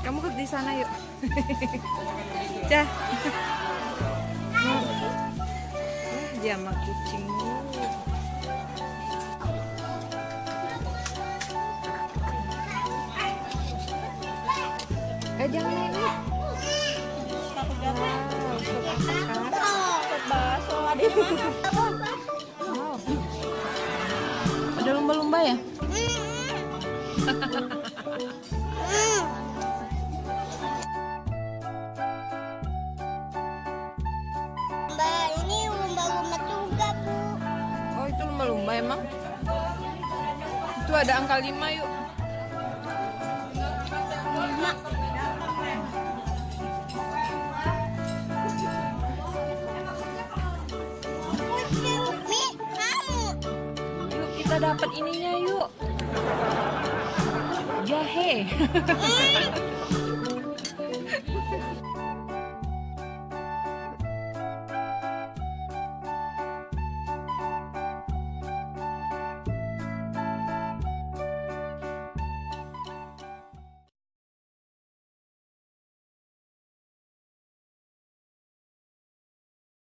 Kamu ke di sana yuk. Dah. Dia sama kucing. Jangan naik dulu. Bakso adanya mana? Wow. Ada lumba-lumba ya? Mbak, ini lumba-lumba juga, Bu. Oh, itu lumba-lumba emang? Itu ada angka 5 yuk. 5. Mi, kamu. Yuk kita dapat ininya yuk. Jahe.